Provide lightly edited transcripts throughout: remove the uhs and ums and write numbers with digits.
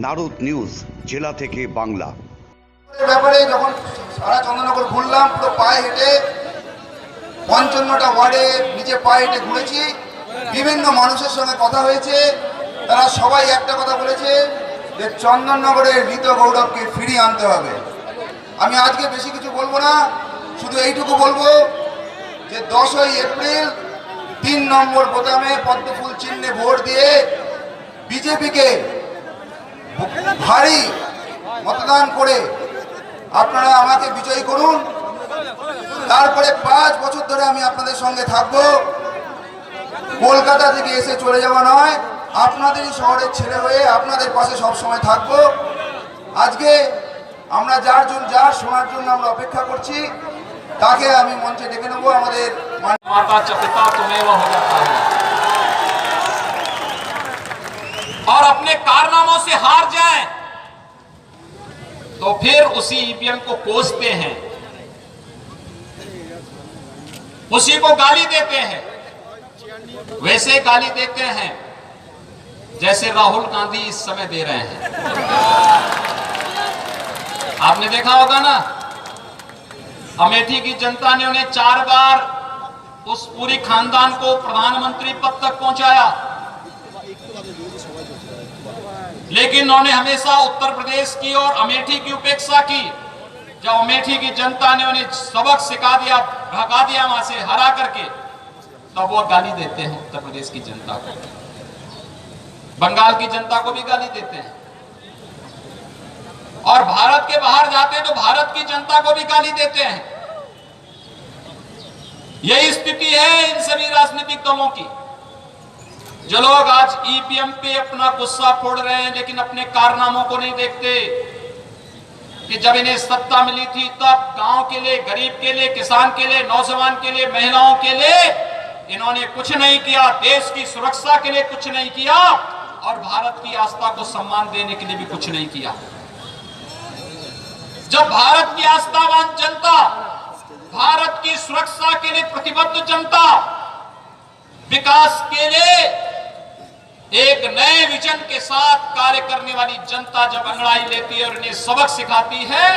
Narad news, জেলা থেকে বাংলা। ব্যাপারে যখন সারা চন্দ্রনগর ঘুরলাম, পুরো পায়ে হেঁটে 55টা ওয়ার্ডে নিজে পায়ে হেঁটে ঘুরেছি, বিভিন্ন মানুষের সঙ্গে কথা হয়েছে। তারা সবাই একটা কথা বলেছে যে চন্দননগরের ঋত গৌরবকে ফিরিয়ে আনতে হবে। আমি আজকে বেশি কিছু বলবো না, শুধু এইটুকু বলবো যে 10ই এপ্রিল 3 নম্বর বোতামে পদ্মফুল চিহ্নে ভোট দিয়ে বিজেপিকে ভারী মতদান করে আপনারা আমাকে বিজয়ী করুন। তারপরে 5 বছর ধরে আমি আপনাদের সঙ্গে থাকবো। কলকাতা থেকে এসে চলে যাওয়া নয়, আপনাদেরই শহরের ছেলে হয়ে আপনাদের পাশে সবসময় থাকবো। আজকে আমরা যার শোনার জন্য আমরা অপেক্ষা করছি, তাকে আমি মঞ্চে ডেকে নেবো। আমাদের माता च पिता तुमेव हो जाता है और अपने कारनामों से हार जाएं तो फिर उसी ईवीएम को कोसते हैं, उसी को गाली देते हैं। वैसे गाली देते हैं जैसे राहुल गांधी इस समय दे रहे हैं। आपने देखा होगा ना, अमेठी की जनता ने उन्हें 4 बार उस पूरी खानदान को प्रधानमंत्री पद तक पहुंचाया, लेकिन उन्होंने हमेशा उत्तर प्रदेश की और अमेठी की उपेक्षा की। जब अमेठी की जनता ने उन्हें सबक सिखा दिया, भगा दिया वहां से हरा करके, तब वो गाली देते हैं उत्तर प्रदेश की जनता को। बंगाल की जनता को भी गाली देते हैं और भारत के बाहर जाते तो भारत की जनता को भी गाली देते हैं। यही स्थिति है इन सभी राजनीतिक दलों की। जो लोग आज ईवीएम पे अपना गुस्सा फोड़ रहे हैं, लेकिन अपने कारनामों को नहीं देखते कि जब इन्हें सत्ता मिली थी तब गांव के लिए, गरीब के लिए, किसान के लिए, नौजवान के लिए, महिलाओं के लिए इन्होंने कुछ नहीं किया, देश की सुरक्षा के लिए कुछ नहीं किया और भारत की आस्था को सम्मान देने के लिए भी कुछ नहीं किया। जब भारत की आस्थावान जनता, भारत की सुरक्षा के लिए प्रतिबद्ध जनता, विकास के लिए एक नए विजन के साथ कार्य करने वाली जनता जब अंगड़ाई लेती है और इन्हें सबक सिखाती है,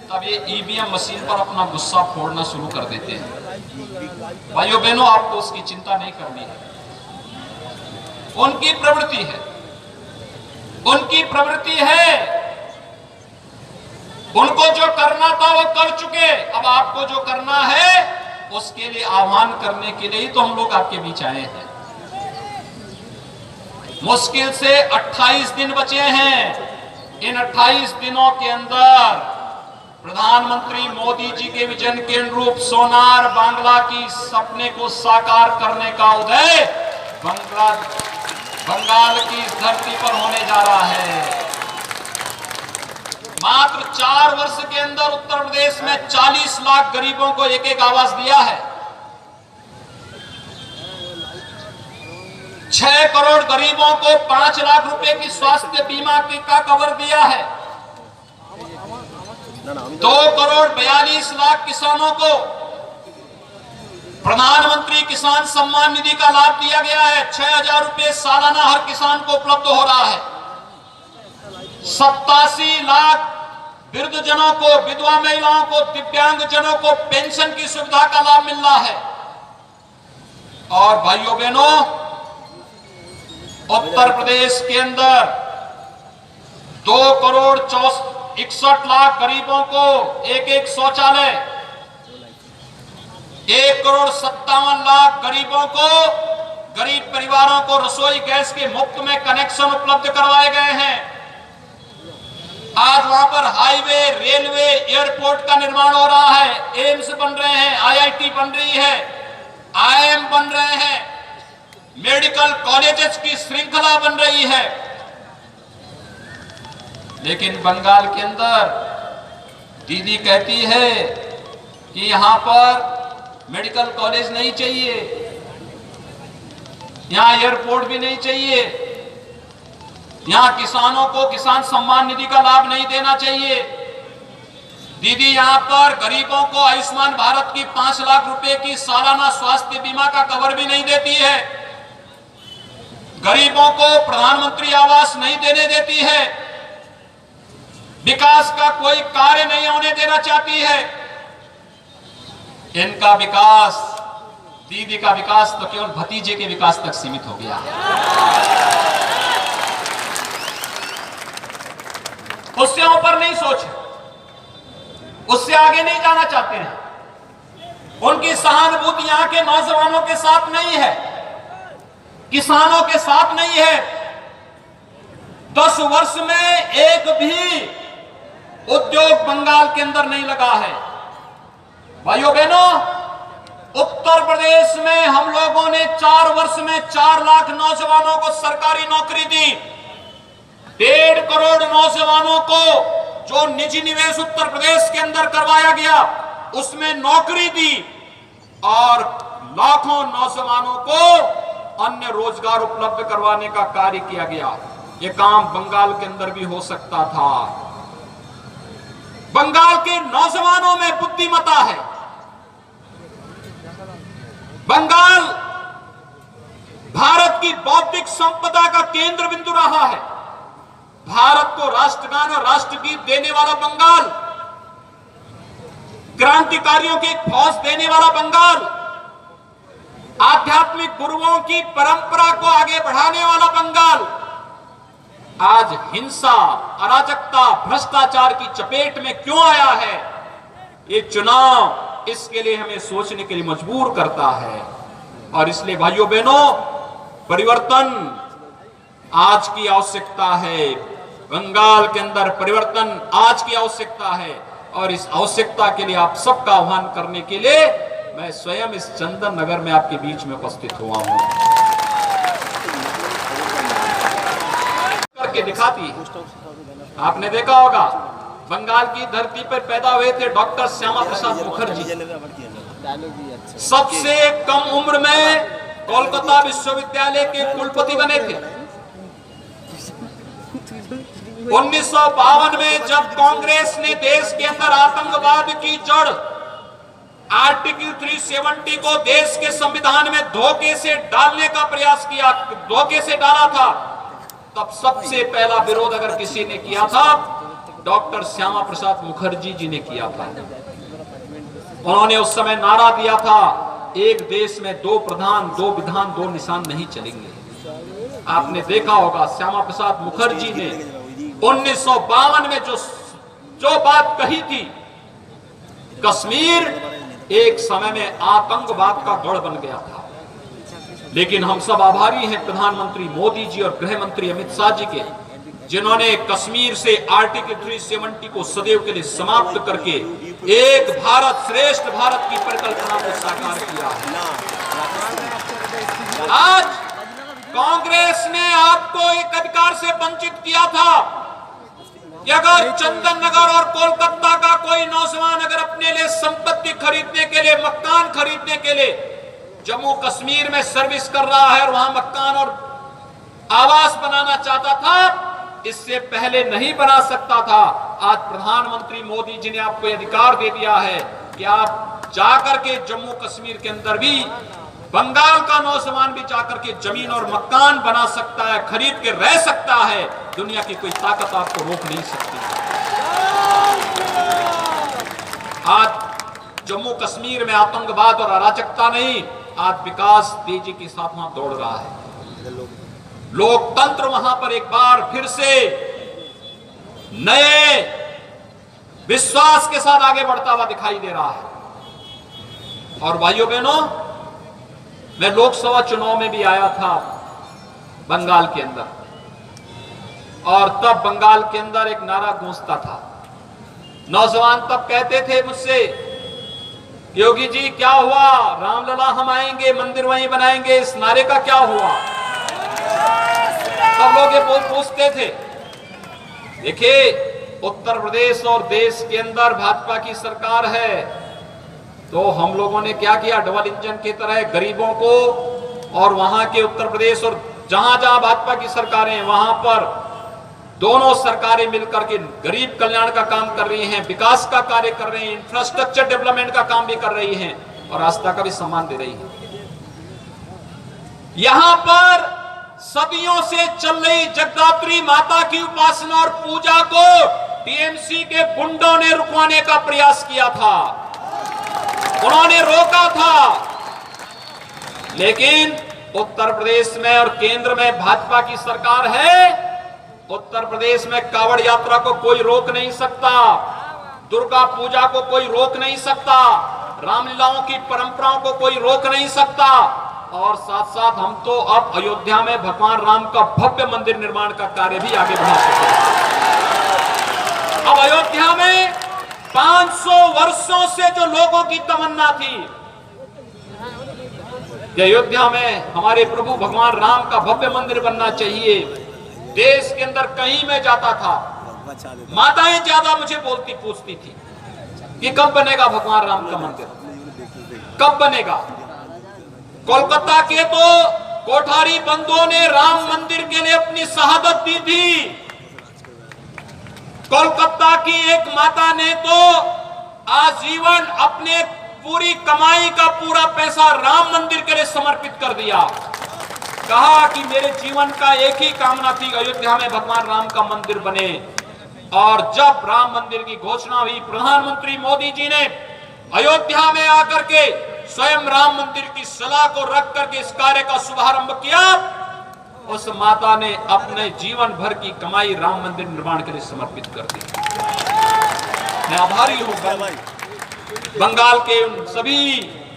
तब ये ईवीएम मशीन पर अपना गुस्सा फोड़ना शुरू कर देते हैं। भाइयों बहनों, आपको उसकी चिंता नहीं करनी है। उनकी प्रवृत्ति है, उनकी प्रवृत्ति है। उनको जो करना था वो कर चुके, अब आपको जो करना है उसके लिए आह्वान करने के लिए ही तो हम लोग आपके बीच आए हैं। मुश्किल से 28 दिन बचे हैं। इन 28 दिनों के अंदर प्रधानमंत्री मोदी जी के विजन के अनुरूप सोनार बांग्ला की सपने को साकार करने का उदय बंगाल की धरती पर होने जा रहा है। मात्र 4 वर्ष के अंदर उत्तर प्रदेश में 40 लाख गरीबों को एक आवास दिया है। 6 करोड़ गरीबों को 5 लाख रुपए की स्वास्थ्य बीमा का कवर दिया है। 2 करोड़ 42 लाख किसानों को प्रधानमंत्री किसान सम्मान निधि का लाभ दिया गया है। 6000 रुपए सालाना हर किसान को उपलब्ध हो रहा है। 87 लाख वृद्धजनों को, विधवा महिलाओं को, दिव्यांग जनों को पेंशन की सुविधा का लाभ मिल रहा है। और भाइयों बहनों, उत्तर प्रदेश के अंदर 2 करोड़ 61 लाख गरीबों को एक शौचालय, 1 करोड़ 57 लाख गरीबों को, गरीब परिवारों को रसोई गैस के मुफ्त में कनेक्शन उपलब्ध करवाए गए हैं। आज वहां पर हाईवे, रेलवे, एयरपोर्ट का निर्माण हो रहा है, एम्स बन रहे हैं, आईआईटी बन रही है, आईआईएम बन रहे हैं, मेडिकल कॉलेजेस की श्रृंखला बन रही है। लेकिन बंगाल के अंदर दीदी कहती है कि यहां पर मेडिकल कॉलेज नहीं चाहिए, यहां एयरपोर्ट भी नहीं चाहिए, यहां किसानों को किसान सम्मान निधि का लाभ नहीं देना चाहिए। दीदी यहां पर गरीबों को आयुष्मान भारत की 5 लाख रुपए की सालाना स्वास्थ्य बीमा का कवर भी नहीं देती है। गरीबों को प्रधानमंत्री आवास नहीं देने देती है, विकास का कोई कार्य नहीं होने देना चाहती है। इनका विकास, दीदी का विकास तो केवल भतीजे के विकास तक सीमित हो गया। उससे ऊपर नहीं सोचे, उससे आगे नहीं जाना चाहते हैं। उनकी सहानुभूति यहां के नौजवानों के साथ नहीं है, किसानों के साथ नहीं है। 10 वर्ष में एक भी उद्योग बंगाल के अंदर नहीं लगा है। भाइयों बहनों, उत्तर प्रदेश में हम लोगों ने 4 वर्ष में 4 लाख नौजवानों को सरकारी नौकरी दी। 1.5 करोड़ नौजवानों को जो निजी निवेश उत्तर प्रदेश के अंदर करवाया गया उसमें नौकरी दी, और लाखों नौजवानों को अन्य रोजगार उपलब्ध करवाने का कार्य किया गया। यह काम बंगाल के अंदर भी हो सकता था। बंगाल के नौजवानों में बुद्धिमत्ता है। बंगाल भारत की बौद्धिक संपदा का केंद्र बिंदु रहा है। भारत को राष्ट्रगान और राष्ट्रगीत देने वाला बंगाल, क्रांतिकारियों की फौज देने वाला बंगाल, आध्यात्मिक गुरुओं की परंपरा को आगे बढ़ाने वाला बंगाल आज हिंसा, अराजकता, भ्रष्टाचार की चपेट में क्यों आया है? ये चुनाव इसके लिए हमें सोचने के लिए मजबूर करता है। और इसलिए भाइयों बहनों, परिवर्तन आज की आवश्यकता है। बंगाल के अंदर परिवर्तन आज की आवश्यकता है, और इस आवश्यकता के लिए आप सबका आह्वान करने के लिए मैं स्वयं इस चंदन नगर में आपके बीच में उपस्थित हुआ हूं। करके दिखाती, आपने देखा होगा बंगाल की धरती पर पैदा हुए थे डॉक्टर श्यामा प्रसाद मुखर्जी। सबसे कम उम्र में कोलकाता विश्वविद्यालय के कुलपति बने थे। 1952 में जब कांग्रेस ने देश के अंदर आतंकवाद की जड़ आर्टिकल 370 को देश के संविधान में धोखे से डालने का प्रयास किया, धोखे से डाला था, तब सबसे पहला विरोध अगर किसी ने किया था, डॉक्टर श्यामा प्रसाद मुखर्जी जी ने किया था। उन्होंने उस समय नारा दिया था, एक देश में 2 प्रधान, 2 विधान, 2 निशान नहीं चलेंगे। आपने देखा होगा श्यामा प्रसाद मुखर्जी ने 1952 में जो बात कही थी, कश्मीर एक समय में आतंकवाद का गढ़ बन गया था। लेकिन हम सब आभारी हैं प्रधानमंत्री मोदी जी और गृह मंत्री अमित शाह जी के, जिन्होंने कश्मीर से आर्टिकल 370 को सदैव के लिए समाप्त करके एक भारत श्रेष्ठ भारत की परिकल्पना को साकार किया है। आज कांग्रेस ने आपको एक अधिकार से वंचित किया था कि अगर चंदन नगर और कोलकाता का कोई नौजवान अगर अपने लिए संपत्ति खरीदने के लिए, मकान खरीदने के लिए जम्मू कश्मीर में सर्विस कर रहा है और वहां मकान और आवास बनाना चाहता था, इससे पहले नहीं बना सकता था। आज प्रधानमंत्री मोदी जी ने आपको अधिकार दे दिया है कि आप जाकर के जम्मू कश्मीर के अंदर भी, बंगाल का नौजवान भी जाकर के जमीन और मकान बना सकता है, खरीद के रह सकता है। दुनिया की कोई ताकत आपको रोक नहीं सकती। आज जम्मू कश्मीर में आतंकवाद और अराजकता नहीं, आज विकास तेजी के साथ वहां दौड़ रहा है। लोकतंत्र वहां पर एक बार फिर से नए विश्वास के साथ आगे बढ़ता हुआ दिखाई दे रहा है। और भाइयों बहनों, मैं लोकसभा चुनाव में भी आया था बंगाल के अंदर, और तब बंगाल के अंदर एक नारा गूंजता था। नौजवान तब कहते थे मुझसे, योगी जी क्या हुआ, रामलला हम आएंगे, मंदिर वहीं बनाएंगे, इस नारे का क्या हुआ? सब लोग ये पूछते थे। देखिए, उत्तर प्रदेश और देश के अंदर भाजपा की सरकार है, तो हम लोगों ने क्या किया, डबल इंजन की तरह गरीबों को, और वहां के उत्तर प्रदेश और जहां जहां भाजपा की सरकारें, वहां पर दोनों सरकारें मिलकर के गरीब कल्याण का काम कर रही हैं, विकास का कार्य कर रही हैं, इंफ्रास्ट्रक्चर डेवलपमेंट का काम भी कर रही हैं, और आस्था का भी सम्मान दे रही है। यहां पर सदियों से चल रही जगदात्री माता की उपासना और पूजा को टीएमसी के गुंडों ने रुकवाने का प्रयास किया था, उन्होंने रोका था। लेकिन उत्तर प्रदेश में और केंद्र में भाजपा की सरकार है। उत्तर प्रदेश में कावड़ यात्रा को कोई रोक नहीं सकता, दुर्गा पूजा को कोई रोक नहीं सकता, रामलीलाओं की परंपराओं को कोई रोक नहीं सकता। और साथ साथ हम तो अब अयोध्या में भगवान राम का भव्य मंदिर निर्माण का कार्य भी आगे बढ़ा सकते हैं। अब अयोध्या में 500 वर्षों से जो लोगों की तमन्ना थी कि अयोध्या में हमारे प्रभु भगवान राम का भव्य मंदिर बनना चाहिए, देश के अंदर कहीं में जाता था, माताएं ज्यादा मुझे बोलती पूछती थी कि कब बनेगा भगवान राम का मंदिर, कब बनेगा। कोलकाता के तो कोठारी बंधुओं ने राम मंदिर के लिए अपनी शहादत दी थी। कोलकाता की एक माता ने तो आजीवन अपने पूरी कमाई का पूरा पैसा राम मंदिर के लिए समर्पित कर दिया। कहा कि मेरे जीवन का एक ही कामना थी, अयोध्या में भगवान राम का मंदिर बने। और जब राम मंदिर की घोषणा हुई, प्रधानमंत्री मोदी जी ने अयोध्या में आकर के स्वयं राम मंदिर की सलाह को रख करके इस कार्य का शुभारंभ किया। उस माता ने अपने जीवन भर की कमाई राम मंदिर निर्माण के लिए समर्पित कर दी। मैं आभारी हूं बंगाल के उन सभी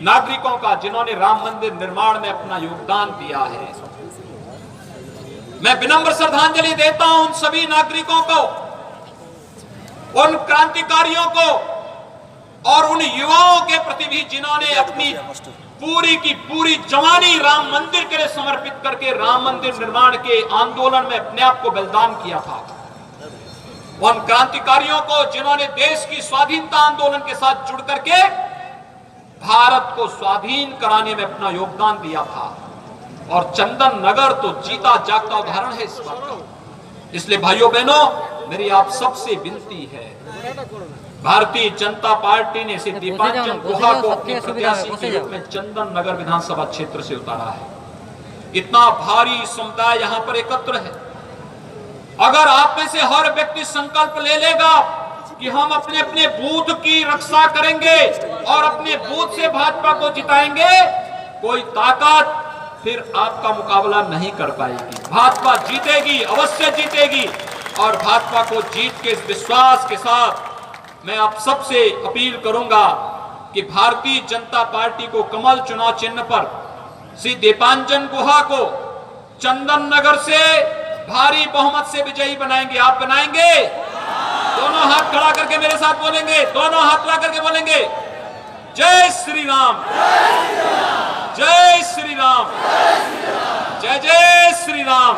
नागरिकों का जिन्होंने राम मंदिर निर्माण में अपना योगदान दिया है। मैं विनम्र श्रद्धांजलि देता हूं उन सभी नागरिकों को, उन क्रांतिकारियों को और उन युवाओं के प्रति भी जिन्होंने अपनी पूरी की पूरी जवानी राम मंदिर के लिए समर्पित करके राम मंदिर निर्माण के आंदोलन में अपने आप को बलिदान किया था। उन क्रांतिकारियों को जिन्होंने देश की स्वाधीनता आंदोलन के साथ जुड़ करके भारत को स्वाधीन कराने में अपना योगदान दिया था। और चंदन नगर तो जीता जागता उदाहरण है इस बात का। इसलिए भाइयों बहनों, मेरी आप सबसे विनती है, भारतीय जनता पार्टी ने श्री दीपांजन गुहा को अपने प्रत्याशी के रूप में चंदन नगर विधानसभा क्षेत्र से उतारा है। इतना भारी समुदाय यहाँ पर एकत्र है। अगर आप में से हर व्यक्ति संकल्प ले लेगा कि हम अपने अपने बूथ की रक्षा करेंगे और अपने बूथ से भाजपा को जिताएंगे, कोई ताकत फिर आपका मुकाबला नहीं कर पाएगी। भाजपा जीतेगी, अवश्य जीतेगी। और भाजपा को जीत के इस विश्वास के साथ मैं आप सबसे अपील करूंगा कि भारतीय जनता पार्टी को कमल चुनाव चिन्ह पर श्री दीपांजन गुहा को चंदन नगर से भारी बहुमत से विजयी बनाएंगे। आप बनाएंगे? दोनों हाथ खड़ा करके मेरे साथ बोलेंगे, दोनों हाथ खड़ा करके बोलेंगे, जय श्री राम, जय श्री राम, जय जय श्री राम।